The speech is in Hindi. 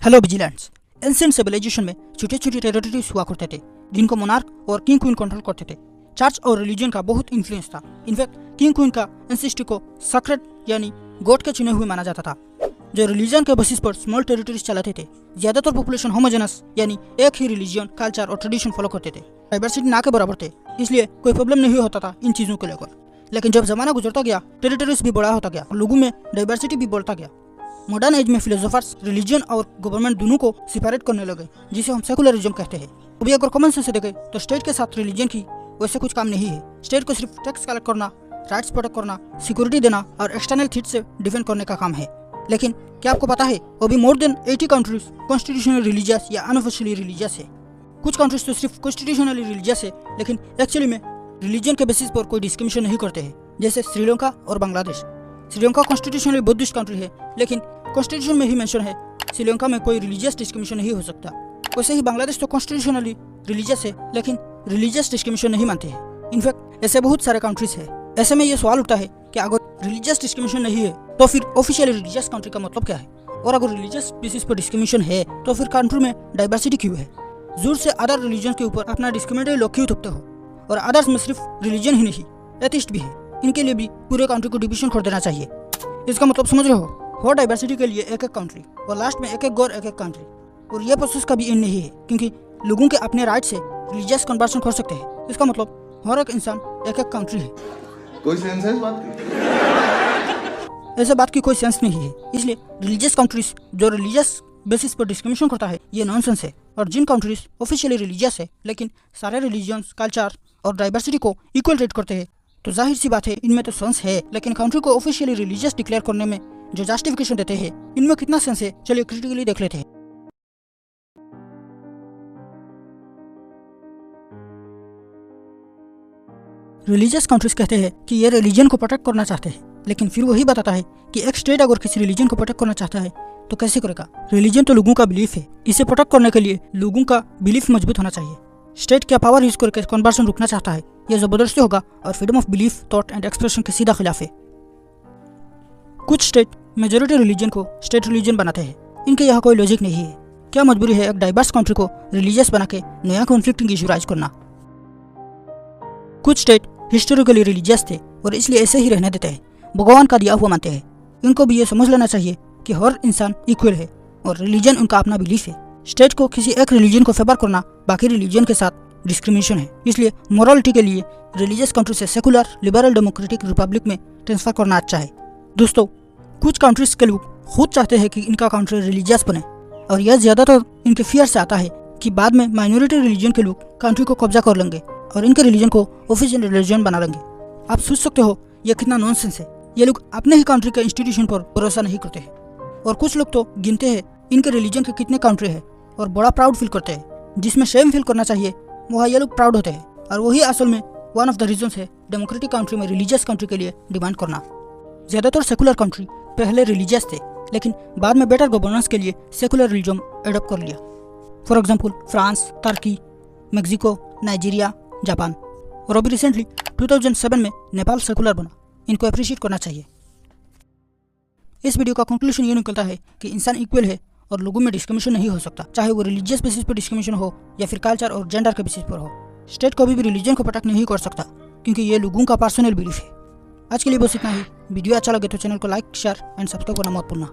हेलो विजिलेंट्स। एंशिएंट सिविलाइजेशन में छोटे छोटे टेरिटरीज हुआ करते थे जिनको मोनार्क और किंग क्वीन कंट्रोल करते थे। चर्च और रिलीजन का बहुत इन्फ्लुएंस था। इनफैक्ट किंग क्वीन का एंसेस्ट्री को सक्रेट यानी गॉड के चुने हुए माना जाता था, जो रिलीजन के बेसिस पर स्मॉल टेरिटरीज चलाते थे। ज्यादातर पॉपुलेशन होमोजेनस यानी एक ही रिलीजन, कल्चर और ट्रेडिशन फॉलो करते थे। डाइवर्सिटी ना के बराबर थे, इसलिए कोई प्रॉब्लम नहीं होता था इन चीजों को लेकर। लेकिन जब जमाना गुजरता गया, टेरिटरीज भी बड़ा होता गया और लोगों में डाइवर्सिटी भी बढ़ता गया। मॉडर्न एज में फिलोसोफर्स रिलीजन और गवर्नमेंट दोनों को सेपरेट करने लगे, जिसे हम सेकुलरिज्म कहते हैं। अभी अगर कॉमन सेंस से देखें तो स्टेट के साथ रिलीजन की वैसे कुछ काम नहीं है। स्टेट को सिर्फ टैक्स कलेक्ट करना, राइट्स प्रोटेक्ट करना, सिक्योरिटी देना और एक्सटर्नल थ्रेट से डिफेंड करने का काम है। लेकिन क्या आपको पता है, अभी more than 80 countries constitutional religious या अनऑफिशियली रिलीजियस है। कुछ कंट्रीज तो सिर्फ कॉन्स्टिट्यूशनली रिलीजियस है, लेकिन एक्चुअली में रिलीजन के बेसिस पर कोई डिस्क्रिमिनेशन नहीं करते हैं, जैसे श्रीलंका और Bangladesh. Sri Lanka constitutionally Buddhist country है, लेकिन कॉन्स्टिट्यूशन में ही मेंशन है श्रीलंका में कोई रिलीजियस डिस्क्रिमिनेशन नहीं हो सकता। वैसे ही बांग्लादेश तो कॉन्स्टिट्यूशनली रिलीजियस है, लेकिन रिलीजियस डिस्क्रिमिनेशन नहीं मानते हैं। इनफैक्ट ऐसे बहुत सारे कंट्रीज है। ऐसे में ये सवाल उठता है कि अगर रिलीजियस डिस्क्रिमिनेशन नहीं है तो फिर ऑफिशियली रिलीजियस कंट्री का मतलब क्या है? और अगर रिलीजियस बेसिस पर डिस्क्रिमिनेशन है तो फिर कंट्री में डाइवर्सिटी क्यों है? जोर से अदर रिलीजन के ऊपर अपना डिस्क्रिमिनेटरी लोग क्यों थोपते हो? और अदर्स में सिर्फ रिलीजन ही नहीं, एथिस्ट भी है। इनके लिए भी पूरे कंट्री को डिविजन कर देना चाहिए। इसका मतलब समझ रहे हो? हर डाइवर्सिटी के लिए एक एक कंट्री और लास्ट में एक एक गॉड, एक एक कंट्री। और ये प्रोसेस का भी एंड नहीं है, क्योंकि लोगों के अपने राइट से रिलीजियस कन्वर्शन कर सकते हैं। इसका मतलब हर एक इंसान एक एक कंट्री है। कोई सेंस है इस बात की? ऐसे बात की कोई सेंस नहीं है। इसलिए रिलीजियस कंट्रीज जो रिलीजियस बेसिस पर डिस्क्रिमिनेशन करता है, ये नॉनसेंस है। और जिन कंट्रीज ऑफिशियली रिलीजियस है लेकिन सारे रिलीजन्स, कल्चर और डाइवर्सिटी को इक्वल ट्रीट करते हैं, तो जाहिर सी बात है इनमें तो सेंस है। लेकिन कंट्री को ऑफिशियली रिलीजियस डिक्लेयर करने में जो जस्टिफिकेशन देते हैं, इनमें कितना सेंस है, चलिए क्रिटिकली देख लेते हैं। रिलीजियस कंट्रीज कहते हैं कि ये रिलीजन को प्रोटेक्ट करना चाहते हैं, लेकिन फिर वही बताता है कि एक स्टेट अगर किसी रिलीजन को प्रोटेक्ट करना चाहता है तो कैसे करेगा? रिलीजन तो लोगों का बिलीफ है, इसे प्रोटेक्ट करने के लिए लोगों का बिलीफ मजबूत होना चाहिए। स्टेट क्या पावर यूज करके कन्वर्शन रुकना चाहता है, यह जबरदस्ती होगा और freedom of belief, thought and expression के सीधा खिलाफ है। कुछ स्टेट मेजोरिटी रिलीजन को स्टेट रिलीजन बनाते हैं। इनके यहाँ कोई लॉजिक नहीं है। क्या मजबूरी है एक डाइवर्स कंट्री को रिलीजियस बना के नया कॉन्फ्लिक्टिंग इशू राइज करना? कुछ स्टेट हिस्टोरिकली रिलीजियस थे और इसलिए ऐसे ही रहने देते हैं, भगवान का दिया हुआ मानते हैं। इनको भी ये समझ लेना चाहिए कि हर इंसान इक्वल है और रिलीजन उनका अपना बिलीफ है। स्टेट को किसी एक रिलीजन को फेवर करना बाकी रिलीजन के साथ डिस्क्रिमिनेशन है। इसलिए मोरालिटी के लिए रिलीजियस कंट्री से सेकुलर लिबरल डेमोक्रेटिक रिपब्लिक में ट्रांसफर करना अच्छा है। दोस्तों, कुछ कंट्रीज के लोग खुद चाहते हैं कि इनका कंट्री रिलीजियस बने, और यह ज्यादातर इनके फियर से आता है कि बाद में माइनॉरिटी रिलीजन के लोग कंट्री को कब्जा कर लेंगे और इनके रिलीजन को ऑफिशियल रिलीजन बना लेंगे। आप सोच सकते हो यह कितना नॉनसेंस है। ये लोग अपने ही कंट्री के इंस्टीट्यूशन पर भरोसा नहीं करते हैं। और कुछ लोग तो गिनते हैं इनके रिलीजन के कितने कंट्री है और बड़ा प्राउड फील करते हैं। जिसमें शेम फील करना चाहिए वहाँ ये लोग प्राउड होते हैं, और वही असल में वन ऑफ द रीजंस है डेमोक्रेटिक कंट्री में रिलीजियस कंट्री के लिए डिमांड करना। ज्यादातर सेकुलर कंट्री पहले रिलीजियस थे, लेकिन बाद में बेटर गवर्नेंस के लिए सेकुलर रिलीजन एडॉप्ट कर लिया। For example France, Turkey, Mexico, Nigeria, Japan, और अभी रिसेंटली 2007 में नेपाल सेकुलर बना। इनको अप्रिशिएट करना चाहिए। इस वीडियो का कंक्लूजन ये निकलता है कि इंसान इक्वल है और लोगों में डिस्क्रिमिनेशन नहीं हो सकता, चाहे वो रिलीजियस बेसिस पर डिस्क्रिमिनेशन हो या फिर कल्चर और जेंडर के बेसिस पर हो। स्टेट कभी भी रिलीजन को प्रोटेक्ट नहीं कर सकता, क्योंकि ये लोगों का पर्सनल बिलीफ है। आज के लिए बस इतना ही। वीडियो अच्छा लगे तो चैनल को लाइक, शेयर एंड सब्सक्राइब करना मत भूलना।